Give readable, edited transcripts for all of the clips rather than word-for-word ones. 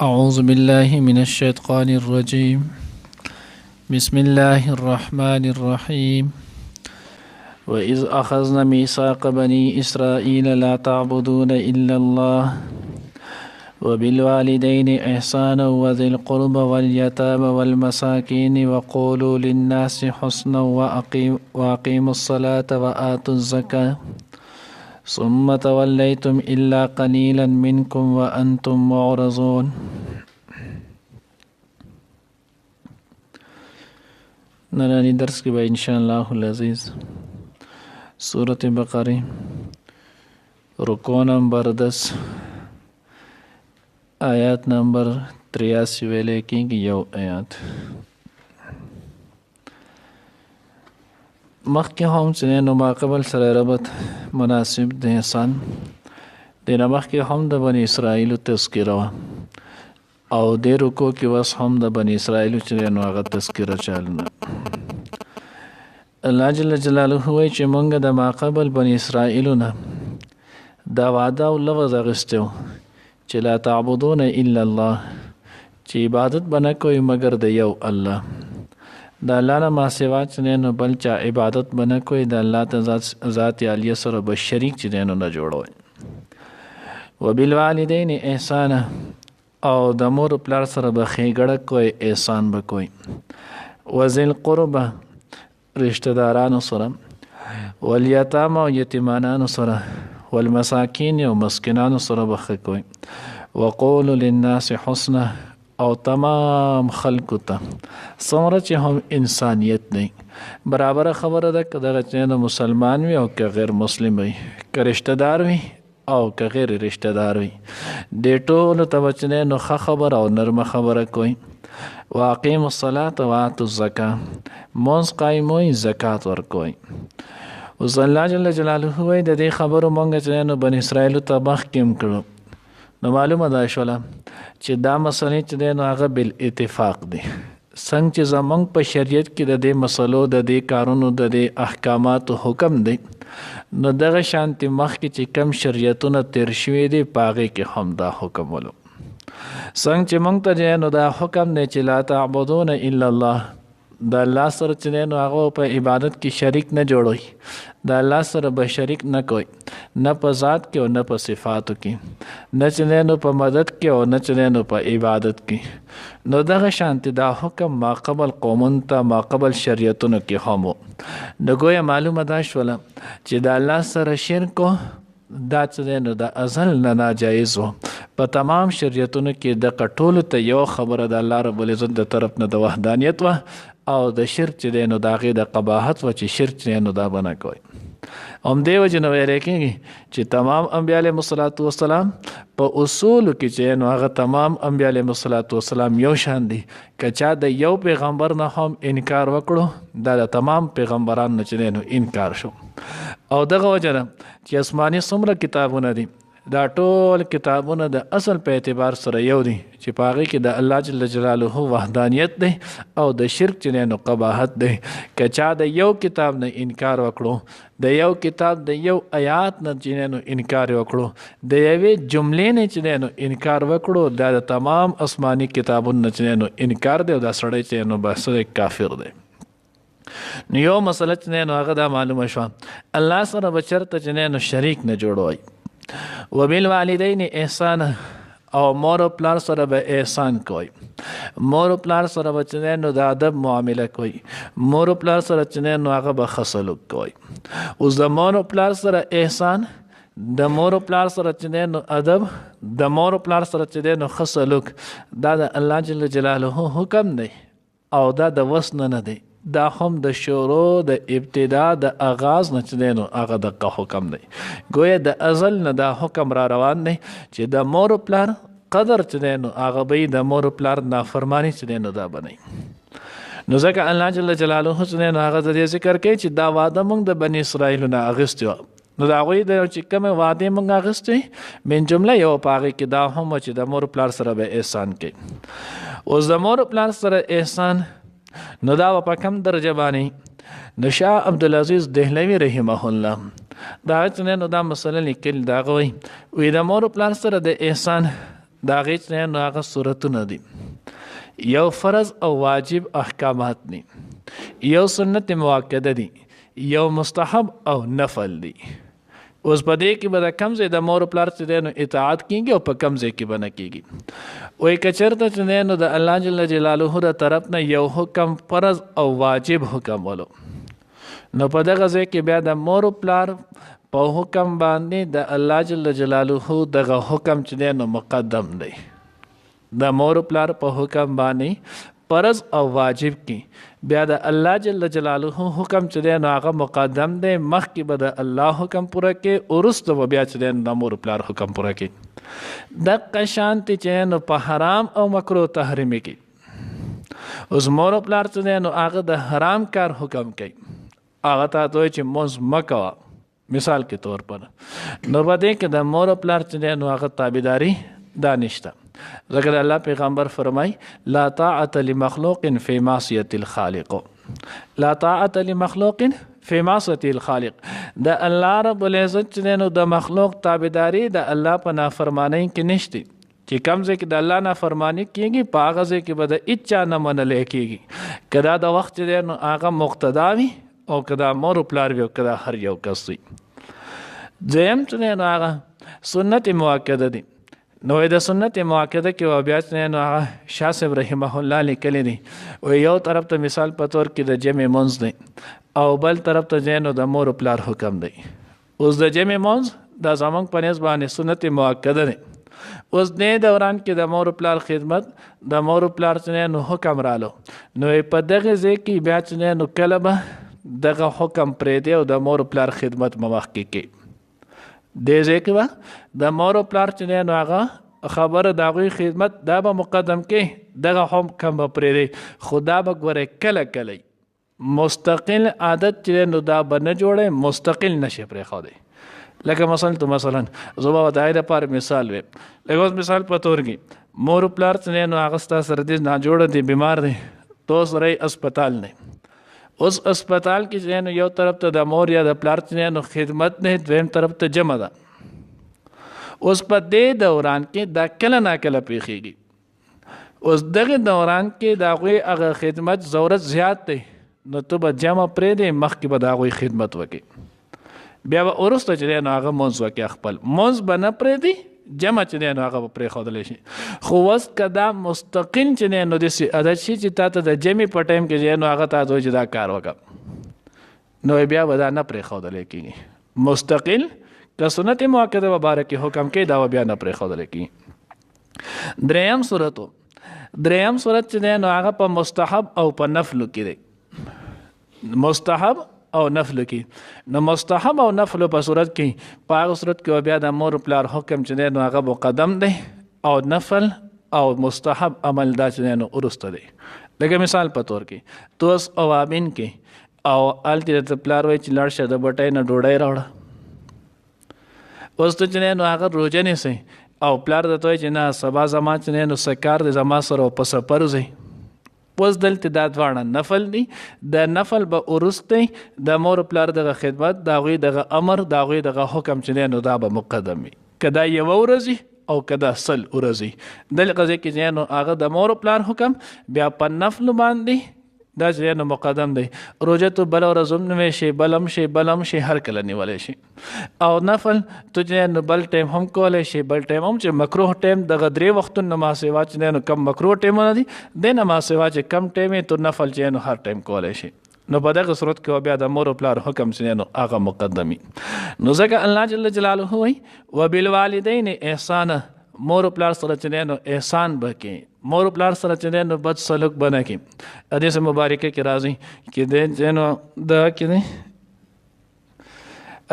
أعوذ بالله من الشيطان الرجيم. بسم الله الرحمن الرحيم. وإذ أخذنا ميثاق بني إسرائيل لا تعبدون إلا الله وبالوالدين إحسانا وذي القربى واليتامى والمساكين وقولوا للناس حسنا وأقيموا الصلاة وآتوا الزكاة ثم توليتم إلا قليلا منكم وأنتم معرضون. ننانی درس کی با انشاءاللہ العزیز سورة بقرہ رکوع نمبر 10 آیات نمبر 83 ویلے کی یو آیات مخی هم چنین ماقبل سر ربط مناسب د انسان دینا مخی هم د بنی اسرائیل تذکره او د رکوع کې وس هم د بنی اسرائیل چنین هغه تذکره چالنه. الله جل جلاله وایي چې مونږ د ماقبل بنی اسرائیل نه دا وعده او لفظ اغستو چې لا تعبدون الا الله، چې عبادت بنه کوي مگر د یو الله. د الله نه ما سوا چې نه بل چا عبادت بنه کوي د الله ته ذات عالیه سره به شریک چې نه جوړوي. وبالوالدین احسانا او د مور پلار سره به ښېګړه کوي، احسان به کوي. وذل قربه رشتہ دارانو سره، والیتامى او یتیمانانو سره، والمساکین او مسکینانو سره به ښه کوي. وقولوا للناس حسنا او تمام خلکو ته څومره چې هم انسانیت دی برابر خبره ده که دغه چې مسلمان وي او که غیر مسلم وي، که رشتہ دار وي او که غیر رشتہ دار وي، دې ټولو ته به چې نو ښه خبره او نرمه خبره کوي. واقیموا الصلاة وآتوا الزکاة مونځ قایموي، زکات ورکوي. اوس الله جل جلاله وایي د دې خبرو مونږ چې نو بني اسرائیلو ته مخکې هم کړو، نو معلومه ده شوله چې دا مسلې چې دی نو هغه بالاتفاق دی. څنګه چې زمونږ په شریعت کې د دې مسلو د دې کارونو د دې احکاماتو حکم دی، نو دغه شانتي مخکې چې کم شریعتونه تیر شوي دي په هغې کې هم دا حکم ولو. څنګه چې مونږ ته دی نو دا حکم دی چې لا تعبدون الا الله، د الله سره چې دی نو هغه په عبادت کې شریک نه جوړوي، د الله سره به شریک نه کوي، نه په ذات کې او نه په صفاتو کې، نه چې دی نو په مدد کې او نه چې دی نو په عبادت کې. نو دغه شانتي دا حکم ما قبل قومونو ته ما قبل شریعتونو کې هم و. نو ګویا معلومه دا شوله چې د الله سره شرک دا چې دی نو د ازل نه ناجایز و. په تمام شریعتونو کې د ټولو ته یو خبره د الله رب العزت د طرف نه د وحدانیت و او د شرک چې دی نو د هغې د قباحت و چې شرک چې دی نو دا به نه کوي. همدې وجې نه ویلی کېږي چې تمام انبیا علیهم الصلاة والسلام په اصولو کې چې نو هغه تمام انبیا علیهم الصلاة والسلام یو شان دي. که چا د یو پیغمبر نه هم انکار وکړو دا د تمام پیغمبرانو نه چې دی نو انکار شو. او دغه وجه نه چې آسماني څومره کتابونه دي دا ټول کتابونه د اصل په اعتبار سره یو دي چې په هغې کې د الله جل جلاله وحدانیت دی او د شرک چې نو قباحت دی. که چا د یو کتاب نه انکار وکړو، د یو کتاب د یو آیات نه چې نو انکار وکړو، د یوې جملې نه چې نو انکار وکړو، دا د تمام آسماني کتابونو نه چې نو انکار دی او دا سړی چې نو بس کافر دی. نو یو مسله چې نو هغه دا معلومه شوه الله سره به چېرته چې نو شریک نه جوړوي. وبالوالدین احسان او مور او پلار سره به احسان کوي. مور او پلار سره به چې نو د ادب معامله کوي، مور او پلار سره چې نو هغه به ښه سلوک کوي. اوس د مور او پلار سره احسان، د مور او پلار سره چې نو ادب، د مور او پلار سره چې نو ښه سلوک، دا د الله جل جلاله حکم دی او دا د وس نه دی، دا هم د شروع د ابتدا د آغاز نه چې دی نو هغه دغه حکم دی. گویا د ازل نه دا حکم را روان دی چې د مور و پلار قدر چې دی نو هغه به د مور و پلار نافرمانی چې دی نو دا بنئ. نو ځکه الله جل جلاله چې دی نو هغه د دې ذکر کوي چې دا وعده موږ د بني اسرائیلو نه اخیستې وه. نو د هغوی د چې کومې وعدې موږ اخیستې من جمله یو په هغې کې دا هم چې د مور و پلار سره به احسان کوي. اوس د مور و پلار سره احسان نو دا په کم درجه باندې نو شاه عبدالعزیز دهلوي رحمه الله دا چې نو دا مسله لیکل دا غوي وی د مور پلان سره د احسان دا هغې چې دی نو هغه صورتونه دي، یو فرض او واجب احکامات دي، یو سنت مؤکده دي، یو مستحب او نفل دي. اوس په دې کې به د کم ځای د مور پلار چې دی نو اطاعت کېږي او په کم ځای کې به نه کېږي. وایي که چېرته چې دی نو د الله جل جلاله د طرف نه یو حکم فرض او واجب حکم ولو، نو په دغه ځای کې بیا د مور پلار په حکم باندې د الله جل جلاله دغه حکم چې دی نو مقدم دی. د مور پلار په حکم باندې فرض او واجب کې بیا د الله جل جلاله حکم چې دی نو هغه مقدم دی، مخکې به د الله حکم پوره کې، وروسته به بیا چې دی د مور پلار حکم پوره کې. دقه شانتې چې نو په حرام او مکروه تحریمي کې اوس مور پلار چې دی نو هغه د حرام کار حکم کوي، هغه ته وایي چې مونځ مه کوه مثال کې طور پر، نو په دې کې د مور پلار چې دی نو هغه تابعداري دا نشته. ځکه د الله پیغمبر فرمای لا طاعت لمخلوق فی معصیة الخالق، لا طاعت لمخلوق فی معصیة الخالق. د الله رب العزت چې دی نو د مخلوق تابعداري د الله په نافرمانی کې نشته. چې کوم ځای کې د الله نافرمانی کېږي په هغه ځای کې به د هېچا نه منلی کېږي، که دا د وخت چې دی نو هغه مقتدا وي او که دا مور پلار وي او که دا هر یو کس وي. دویم چې دی نو هغه سنت مؤکده دي. نو د سنت مؤکده کې بیا چې نو هغه شاه صاحب رحمه الله لیکلی دي، یو طرف ته مثال په طور کې د جمع منځ دی او بل طرف ته چې نو د مور پلار حکم دی. اوس د جمع منځ دا زمونږ په نسبت باندې سنت مؤکده دی. اوس دې دوران کې د مور پلار خدمت د مور پلار چې نو حکم رالو، نو په دغه ځای کې بیا چې نو کله به دغه حکم پرېږدي او د مور پلار خدمت مخکې کوي. دې ځای کې به د مور پلار چې دی نو هغه خبره د هغوی خدمت دا به مقدم کوي، دغه حکم به پرېږدي، خو دا به ګورئ کله کله مستقل عادت چې دی نو دا به نه جوړی، مستقل نشي پرېښودی. لکه مثلا زه به د هغې دپاره مثال ویم، لکه اوس مثال په طور کې مور پلار چې دی نو هغه ستا سره دی ناجوړه دی، بیمار دی، تو سره یې اسپتال دی. اوس اسپتال کې چې نو یو طرف ته د مور یا د پلار چې نو خدمت دی، دویم طرف ته جمع ده. اوس په دې دوران کې دا کله ناکله پیښیږي، اوس دغه دوران کې د هغوی هغه خدمت ضرورت زیات دی، نو ته به جمع پرېږدې، مخکې به د هغوی خدمت وکړي، بیا به وروسته چې دی نو هغه مونځ وکړي، خپل مونځ به نه پرېږدي، جمع چې دی نو هغه به پرېښودلی شي. خو اوس که دا مستقل چې دی نو داسې عادت شي چې تا ته د جمع په ټایم کې چې نو هغه ته وایي چې دا کار وکړه، نو بیا به دا نه پرېښودلی کېږي. مستقل که سنت مؤکده په باره کې حکم کوي دا به بیا نه پرېښودلی کېږي. دریم صورت چې دی نو هغه په مستحب او په نفلو کې دی. مستحب او نفل کې، نو مستحب او نفل په صورت کې په هغه صورت کې بیا د مور پلار حکم چې دی نو هغه مقدم دی او نفل او مستحب عمل دا چې دی نو وروسته دی. لکه مثال په طور کې تو اوس اوابین کې او هلته د پلار وایي چې لاړ شه د بټۍ نه ډوډۍ راوړه، اوس ته چې دی نو هغه روژه نیسئ او پلار درته وایي چې نه سبا زما چې دی نو څه کار دی زما سره په سفر وځئ. اوس دلته دا دواړه نفل دي، د نفل به وروسته د مور پلار دغه خدمت د هغوی دغه امر د هغوی دغه حکم چې دی نو دا به مقدم وي، که دا یوه ورځ او که دا 100 ورځې. دغه ځای کې چې نو هغه د مور پلار حکم بیا په نفل باندې دا چې نو مقدم دی. روژه تو بله ورځ هم نیوی شي، بلم شي، هر کله نیولی شي. او نفل تو چې نو بل ټایم هم کولی شي، بل ټایم هم چې مکروه ټایم دغه 3 وختونه نه ما سوا چې نو کم مکروه ټایمونه دي، دی نه ما سوا چې کم ټایم یې تو نفل چې نو هر ټایم کولی شي. نو په دغه صورت کې بیا د مور پلار حکم چې نو هغه مقدمي. نو ځکه الله جل جلاله وایي وبالوالدین احسانا، مور پلار سره چې نو احسان وکړي، مور پلار سره چې نو بد سلوک بنه کړي. حدیث مبارکه کې راځي چې د نو د کې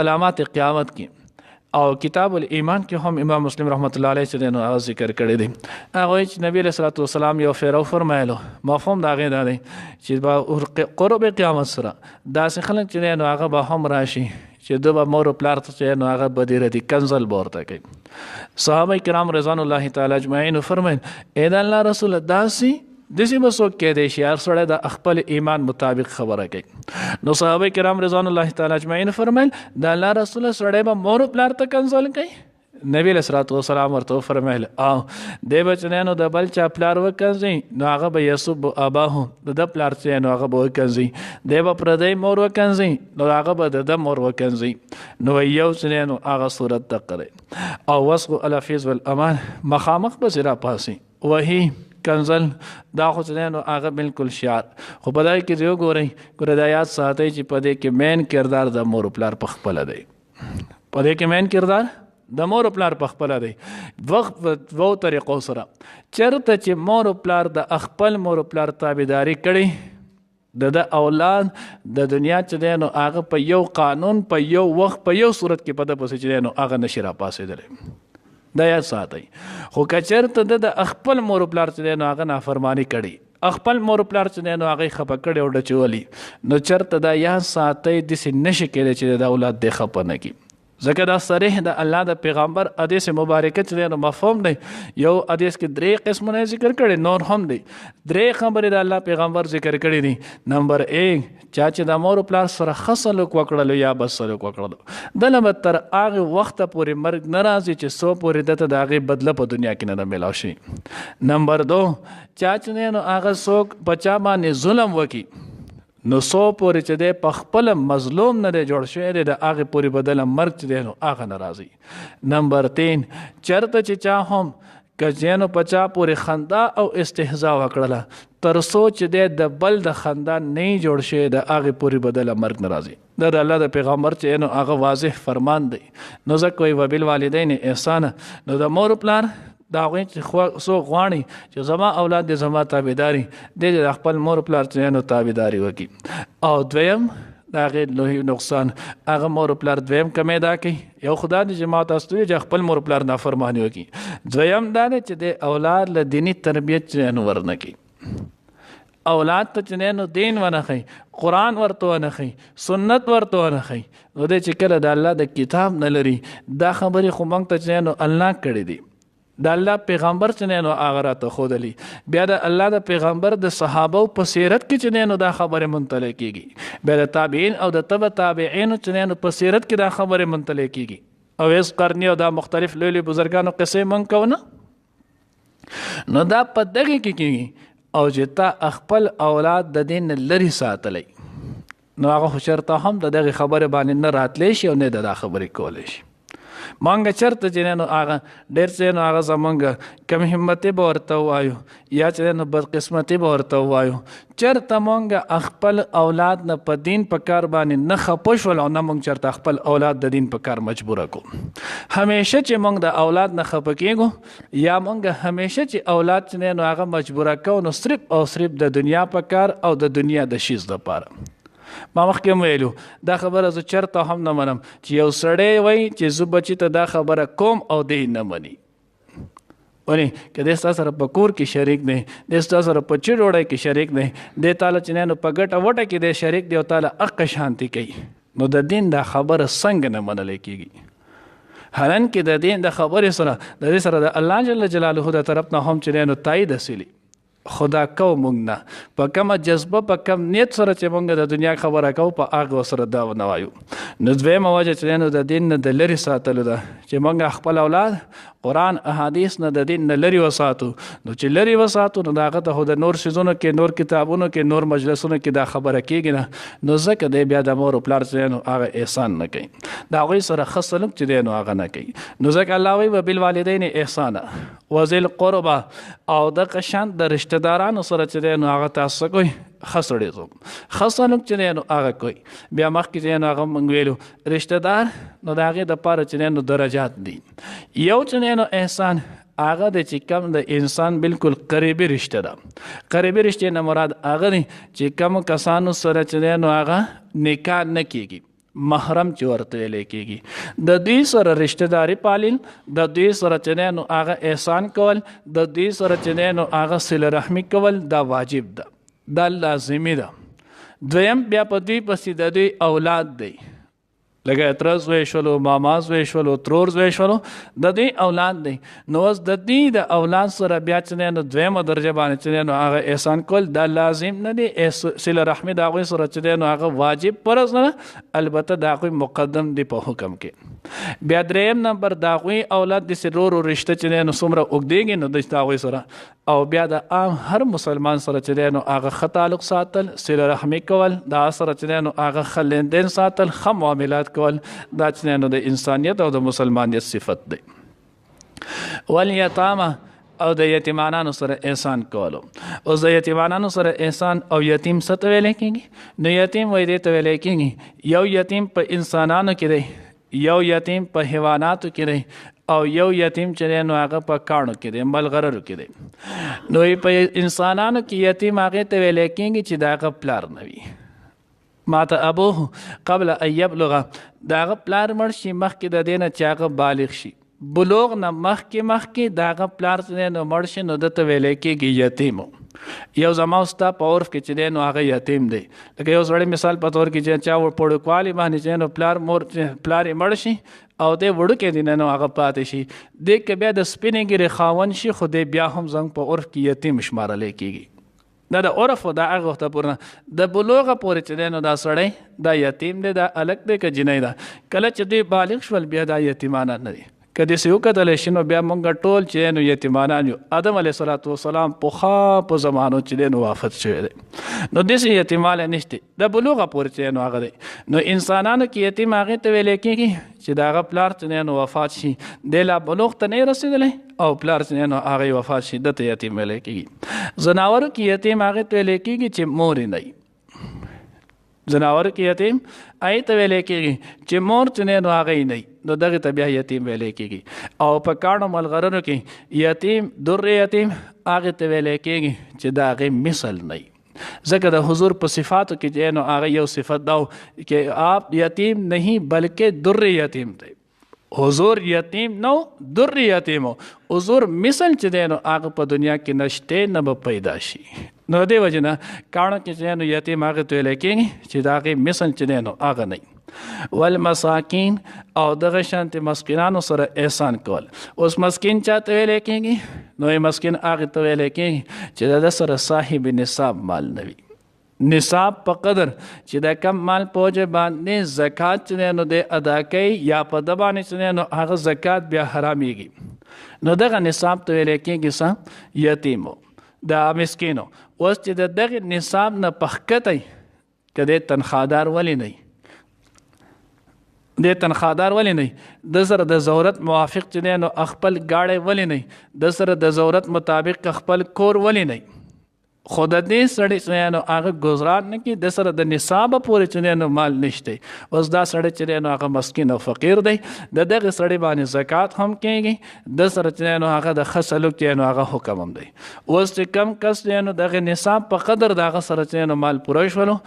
علامات قیامت کې او کتاب الایمان کې هم امام مسلم رحمت الله علیه چې نو ذکر کړی دی. هغه چې نبی علیہ الصلوۃ والسلام یو فیرو فرمایلو، مفهوم دا غي دا دی چې با قرب قیامت سره داسې خلک چې نو هغه به هم راشي چې دو به مور پلار ته چې نو هغه بدیره دي کنزل بورته کوي. صحابه کرام رضوان الله تعالی اجمعین فرمایل اے د الله رسول داسې به څوک کېدی شي هر سړی د خپل ایمان مطابق خبره کوي. نو صحابه کرام رضوان الله تعالی اجمعین فرمایل د الله رسول سړی به مور پلار ته کنزل کوي، نبی علیہ الصلوۃ والسلام ورته فرمایل او دی بچنانو د بل چا پلار وکنځي نو هغه به یسب اباه د پلار چې نو هغه به وکنځي دی به پردی مور وکنځي نو هغه به د مور وکنځي نو یو چنانو هغه صورت تقره او وسق الافیز والامان مخامخ به زرا پاسي وਹੀ کنزل دا خو چنانو هغه بالکل شعار خو په دای کې یو ګورئ د آیات ساتي چې په دې کې مین کردار د مور پلار په خپل دی په دې کې مین کردار د مور پلار په خپل دی وخت وو طریقو سره چرته چې مور پلار د خپل مور پلار تابعداري کړي د اولاد د دنیا چې دی نو هغه په یو قانون په یو وخت په یو صورت کې په د پسې چې دی نو هغه نشي را پاسېدلی دا یاد ساتئ خو که چېرته د خپل مور پلار چې دی نو هغه نافرماني کړي خپل مور پلار چې دی نو هغه یې خفه کړي او ډچولي نو چېرته دا یاد ساتئ داسې نشي کېدی چې د اولاد دی خفه نه کړي ځکه دا صریح د الله د پیغمبر حدیث مبارکه چې دی نو مفهوم دی یو حدیث کې 3 قسمونه ذکر کړي نور هم دی 3 خبرې د الله پیغمبر ذکر کړي دي نمبر 1 چا چې د مور پلار سره ښه سلوک وکړلو یا بد سلوک وکړلو دله به تر هغه وخته پورې مرګ نه راځي چې څو پورې دته د هغې بدله په دنیا کې نه میلاو شي نمبر 2 چا چې دی نو هغه څوک په چا باندې ظلم وکړي نو څو پورې چې دی په خپله مظلوم نه دی جوړ شوی دی د هغې پورې بدله مرګ چې دی نو هغه نه راځي نمبر 3 چېرته چې چا هم که جینو په چا پورې خندا او استهزا وکړله تر څو چې دی د بل د خندا نه جوړ شوی د هغې پورې بدله مرګ نه راځي دا د الله د پیغمبر چې نو هغه واضح فرمان دی نو ځکه وایي وبالوالدین احسانه نو د مور پلار دا هغوی چې څوک غواړي چې زما اولاد دې زما تابعداري دی د خپل مور پلار چې نو تابعداري وکړي او دویم د هغې لوی نقصان هغه مور پلار دویم کمی دا کوي یو خدا دې چې ما تاسو ته چې خپل مور پلار نافرماني وکړي دویم دا دی چې د اولاد له دیني تربیت چې نو ورنه کوي اولاد ته چې نو دین ونه ښي قرآن ورته ونه ښي سنت ورته ونه ښي نو دی چې کله د الله د کتاب نه لري دا خبرې خو موږ ته چې نو الله کړي دي د الله پیغمبر چې نو هغه راته ښودلي بیا د الله د پیغمبر د صحابو په سیرت کې چې نو دا خبرې منطلع کېږي بیا د تابعین او د تبع تابعینو چې نو په سیرت کې دا خبرې منطلع کېږي اویس قرنی او دا مختلف لوی لوی بزرګانو قصې موږ کوو نه نو دا په دغې کې کېږي او چې تا خپل اولاد د دین لرې ساتلی نو هغه خو چېرته هم د دغې خبرې باندې نه راتلی شي او نه د دا خبرې کولی شي مونږ چېرته چې نو هغه ډېر څه نو هغه زمونږ کم همتي به ورته ووایو یا چې نو بدقسمتي به ورته ووایو چېرته مونږ خپل اولاد نه په دین په کار باندې نه خفه شول او نه مونږ چېرته خپل اولاد د دین په کار مجبوره کړو همیشه چې مونږ د اولاد نه خفه کېږو یا مونږ همیشه چې اولاد چې نو هغه مجبوره کوو نو صرف او صرف د دنیا په کار او د دنیا د شیز دپاره ما مخکې ویلو دا خبره زه چېرته هم نه منم چې یو سړی وایي چې زه بچي ته دا خبره کوم او دی نه مني ونې که دی ستا سره په کور کې شریک دی دی ستا سره په چي ډوډۍ کې شریک دی دی تاله چې نو په ګټه وټه کې دی شریک دی او تاله حق شانتي کوي نو د دین دا خبره څنګه نه منلی کېږي حالانکې د دین د خبرې سره د دې سره د الله جل جلاله د طرف نه هم چې نو تایید حاصلي خدا کو مونږ نه په کومه جذبه په کم نیت سره چې مونږ د دنیا خبره کوو په هغه سره دا ونه وایو نو دویمه وجه چې نو د دین نه د لرې ساتلو ده چې مونږ خپل اولاد قرآن احادیث نه د دین نه لرې وساتو نو چې لرې وساتو نو د هغه ته خو د نور څیزونو کې نور کتابونو کې نور مجلسونو کې دا خبره کېږي نه نو ځکه دی بیا د مور و پلار چې نو هغه احسان نه کوي د هغوی سره ښه سلوک چې دی نو هغه نه کوي نو ځکه الله وایي وبالوالدین احسانه وذی القربى او دغه شان د رشته دارانو سره چې دی نو هغه تاسو کوئ ښه سړیتوب ښه سلوک چې دی نو هغه کوي بیا مخکې چې نو هغه موږ ویلو رشته دار نو د هغې دپاره چې دی نو درجات دي یو چې دی نو احسان هغه د چې کم د انسان بالکل قریبي رشته ده قریبي رشتې نه مراد هغه دی چې کم کسانو سره چې دی نو هغه نکاح نه کېږي محرم چې ورته ویلی کېږي د دوی سره رشته داري پالل د دوی سره چې دی نو هغه احسان کول د دوی سره چې دی نو هغه صله رحمي کول دا واجب ده دا لازمي ده دویم بیا په دوی پسې د دوی اولاد دی لکه تره زوی شولو ماما زوی شولو ترور زوی شولو د دوی اولاد دی نو اوس د دوی د اولاد سره بیا چې دی نو دویمه درجه باندې چې دی نو هغه احسان کول دا لازم نه دی صله رحمي د هغوی سره چې دی نو هغه واجب فرض نه البته د هغوی مقدم دی په حکم کې بیا دریم نمبر د هغوی اولاد داسې ورو ورو رشته چې دی نو څومره اوږدېږي نو د هغوی سره او بیا د عام هر مسلمان سره چې دی نو هغه ښه تعلق ساتل، صله رحمي کول، د هغه سره چې دی نو هغه ښه لیندین ساتل، ښه معاملات کول، دا چې دی نو د انسانیت او د مسلمانیت صفت دی. والیتامه او د یتیمانانو سره احسان کولو. اوس د یتیمانانو سره احسان او یتیم څه ته ویلی کېږي؟ نو یتیم وایي دې ته ویلی کېږي یو یتیم په انسانانو کې دی، یو یتیم په حیواناتو کې دی، او یو یتیم چې دی نو هغه په کاڼو کې دی، ملغررو کې دی. نو په انسانانو کې یتیم هغې ته ویلی کېږي چې د هغه پلار نه وي. مات ابوه قبل ان یبلغ، د هغه پلار مړ شي مخکې د دې نه چې هغه بالغ شي. بلوغ نه مخکې د هغه پلار چې دی نو مړ شي نو دته ویلی کېږي یتیمو. یو زما ستا په عرف کې چې دی نو هغه یتیم دی. لکه یو سړی مثال په طور کې چې چا پړوکوالي باندې چې نو پلار یې مړ شي او دی وړوکی دی نو هغه پاتې شي، دې که بیا د سپینې ګیرې خاوند شي خو دی بیا هم زموږ په عرف کې یتیم شمارلی کېږي. دا د عرف او د هغه وخته پورې د بلوغه پورې چې دی نو دا سړی دا یتیم دی، دا هلک دی که جنۍ ده. کله چې دوی بالغ شول بیا دا یتیمانه نه دي. که داسې وکتلی شي نو بیا موږ ټول چې نو یتیمانان یو. آدم علیه صلات وسلام پخوا په زمانو چې دی نو وافت شوی دی، نو داسې یتیمالی نشته، د بلوغه پورې چې نو هغه دی. نو انسانانو کې یتیم هغې ته ویلی کېږي چې د هغه پلار چې دی نو وفات شي، دی لا بلوغ ته نه رسېدلی او پلار چې دی نو هغې وفات شي، دته یتیم ویلی کېږي. ځناورو کې یتیم هغې ته ویلی کېږي چې مور یې نه وي. ځناورو کې یتیم هغې ته ویلی کېږي چې مور چې دی نو هغه یې نه وي، نو دغې ته بیا یتیم ویلی کېږي. او په کاڼو ملغررو کې یتیم در یتیم هغې ته ویلی کېږي چې د هغې مثل نه وي. ځکه د حضور په صفاتو کې چې نو هغه یو صفت دا چې آپ یتیم نہیں بلکې در یتیم دی. حضور یتیم نو در یتیم، حضور مثل چې دی نو هغه په دنیا کې نشته نه به پیدا شي. نو دې وجې نه کاڼو کې چې نو یتیم هغې ته ویلی کېږي چې د هغې مثل چې دی نو هغه نه وي. والمساکین او دغه شانتې مسکینانو سره احسان کول. اوس مسکین چاته ویلی کېږي؟ نو مسکین هغې ته ویلی کېږي چې د ده سره صاحب نصاب مال نه وي. نصاب په قدر چې د کم مال په وجه باندې زکات چې دی نو دی ادا کوي یا په ده باندې چې دی نو هغه زکات بیا حرامېږي، نو دغه نصاب ته ویلی کېږي څه؟ یتیمو، د مسکینو. اوس چې د دغې نصاب نه پښکتی که دی تنخوادار ولې نه وي؟ د تنخوادار ولې نه د سره د ضرورت موافق چې دی نو خپل ګاډی ولې نه د سره د ضرورت مطابق خپل کور ولې نه خو د دې سړی چې نو هغه ګزاران نه کړي، د سره د نصاب پورې چې نو مال نشته. اوس دا سړی چې نو هغه مسکین او فقیر دی، د دغه سړی باندې زکات هم کېږي، د سره چې نو هغه د ښه سلوک چې نو هغه حکم هم دی. اوس چې کم کس چې نو دغه نصاب په قدر د هغه سره چې نو مال پوره شولو،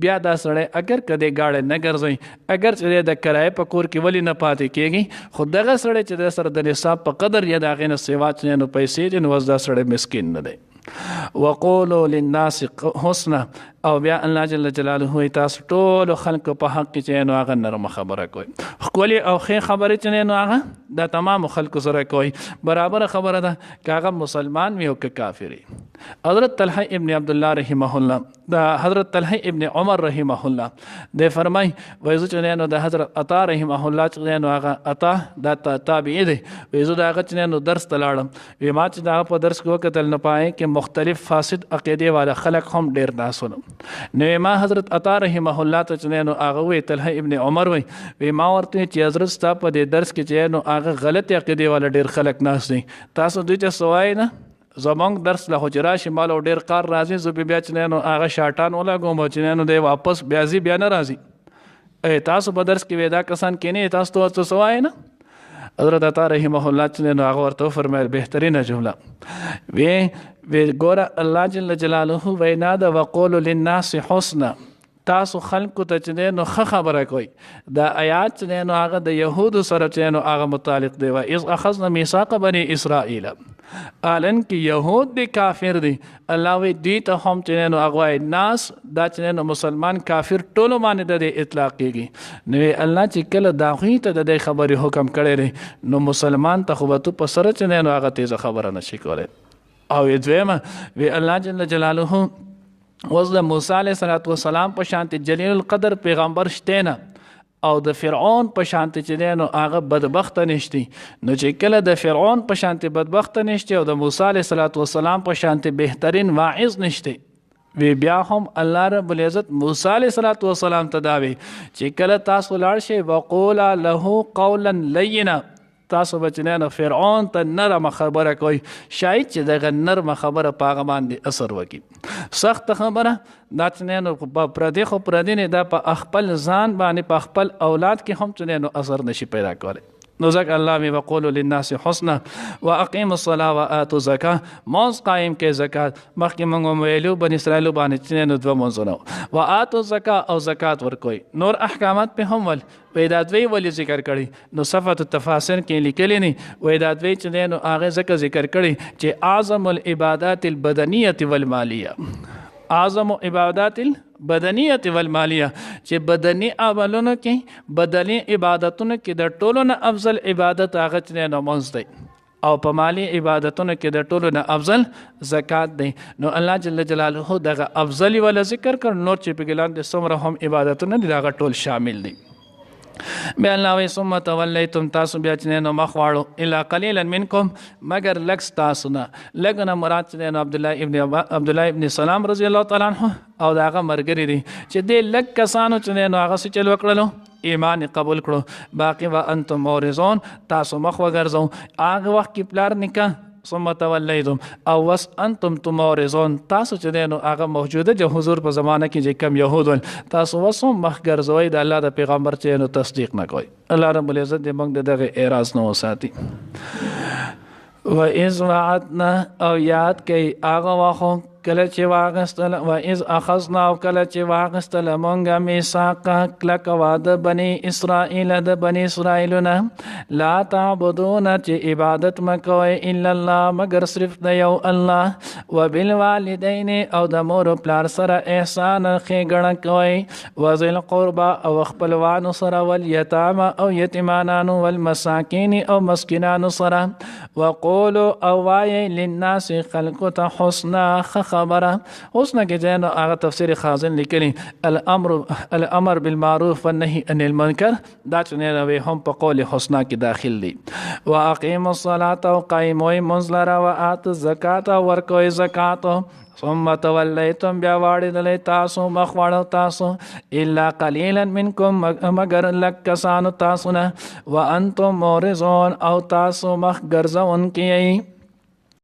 بیا دا سړی اگر که د ګاډی نه ګرځوي، اگر چې د کرایې په کور کې ولې نه پاتې کېږي، خو دغه سړی چې د سره د نصاب په قدر یا د هغې نه سوا چې نو پیسې دي، نو اوس دا سړی مسکین نه دی. وقولو للناس حسنا، او بیا الله جل جلاله تاسو ټول خلکو په حق کې چې نو هغه نرمه خبره کوي، ښکلې او ښې خبرې چې نو هغه د تمام خلکو سره کوي. برابر خبره ده که هغه مسلمان وي او که کافر وي. حضرت طلحه ابن عبدالله رحمه الله، د حضرت طلحه ابن عمر رحمه الله دی فرمای وایي چې نو د حضرت عطا رحمه الله چې نو هغه عطا دا تابعی دی، وایي زه د هغه چې نو درس ته لاړم، وایي ما چې د هغه په درس کې وکتل نو پای کې مختلف فاسد عقیدې والا خلک هم ډېر ناسونه. نو ما حضرت عطا رحمه الله ته چې نو هغه وایي طلحه ابن عمر وایي ما ورته چې حضرت ستا په دې درس کې چې نو هغه غلط عقیدې والا ډېر خلک ناست دي، تاسو دوی ته څه وایئ نه؟ زمونږ درس له خو چې راشي مال او ډېر کار راځي، زه بیا چې نو هغه شاټان ولګوم چې نو دی واپس بیا ځي بیا نه راځي. تاسو په درس کې دا کسان کینې، تاسو ته څه وایئ نه؟ حضرت عطا رحمه الله چې نو هغه ورته وفرمیل بهترینه جمله وی ګوره الله جل جلاله وینا ده وقولو للناس حسنا، تاسو خلکو ته چې نو ښه خبره کوئ. دا آیات چې نو هغه د یهودو سره چې نو هغه متعلق دی، اذ اخذنا میثاق بني اسرائیل، الان کې یهود دی کافر دی، الله وی دوی ته هم چې نو هغه ناس دا چې نو مسلمان کافر ټولو باندې د اطلاق کېږي. نو الله چې کله د هغوی ته د دې خبرې حکم کړی دی، نو مسلمان ته خو به تو په سره چې نو هغه تیزه خبره نشي کولی. او دویمه وی الله جل جلاله اوس د موسی علیه السلام په شانتې جلیل القدر پیغمبر شته نه، او د فرعون په شانته چې دی نو هغه بدبخت نشتی. نو چې کله د فرعون په شانته بدبخت نشتی او د موسی علیه السلام په شانته بهترین واعظ نشتی، وی بیا هم الله رب العزت موسی علیه السلام ته دا وی چې کله تاسو لاړ شئ وقولا له قولا لینا، تاسو بچنه فرعون ته نرمه خبره کوي، شاید چې دغه نرمه خبره په هغه باندې اثر وکړي. سخت خبره دا چې نو په پردي خو پردي نه دا په خپل ځان باندې په خپل اولاد کې هم چې نو اثر نشي پیدا کولی. نو ځکه الله می وقولوا للناس حسنا واقيموا الصلاه واتوا الزکاه، موږ قائم کې زکات مخکې موږ ویلو بنی اسرائیل باندې چې نو دوه منځونه واتوا الزکاه او زکات ورکوي. نور احکامات په هم ول وېدادوی ولې ذکر کړي نو صفات التفاسیر کې لیکلي نه وېدادوی چې نو هغه ذکر کړي چې اعظم العبادات البدنيه والماليه، اعظم عبادات البدنیت والمالیه چې بدنی عملونو کې بدنی عبادتونو کې د ټولو نه افضل عبادت هغه چې نماز دی او په مالی عبادتونو کې د ټولو نه افضل زکات دی. نو الله جل جلاله دغه افضل ولا ذکر کړ، نور چې په ګلان د څومره هم عبادتونه دي هغه ټول شامل دي. بیا الله وی ثم تولیتم، تاسو بیا چې نو مخ واړو الا قلیلا منکم، مگر لږ تاسو نه. لږ نه مراد چې نو عبدالله ابن سلام رضی الله تعالی عنہ او دا هغه مرګري دي چې دې لږ کسانو چې نو هغه څه چل وکړلو ایمان قبول کړو، باقی و انتم مورزون، تاسو مخ وګرځو. هغه وخت کې پلار نکاح ثم تولیتم او وس انتم تمورزون، تاسو چې نو هغه موجوده د حضور په زمانه کې چې کم يهود ول تاسو وسو مخ ګرځوي د الله د پیغمبر چې نو تصدیق نه کوي. الله رب العزت دې موږ دغه اعراض نه وساتي. و اذ وعدنا او یاد کوي هغه واخو کله چې واغستل و اذ اخذنا او کله چې واغستل مونږه میثاق کلک واده بني اسرائیل د بني اسرائیلونه لا تعبدون چې عبادت مکوئ الا الله مگر صرف د یو الله وبالوالدین او د مور پلار سره احسان ښېګڼه کوئ وذل قربا او خپلوانو سره والیتاما او یتیمانانو والمساکین او مسکینانو سره وقولوا او وایئ للناس خلقو ته حسنا خبره. حسنه کې جنو هغه تفسیر خازن لیکلی الامر بالمعروف والنهي عن المنکر، دا چې نه هم په قول حسنا کې داخل دي. واقیموا الصلاه او قائموي منځ لره واتوا الزکات ورکوي زکات ثم تولیتم بیا واړېدلې تاسو مخ واړو تاسو الا قلیلا منکم مگر لږ کسانو تاسو نه وانتم مورزون او تاسو مخ ګرځونکي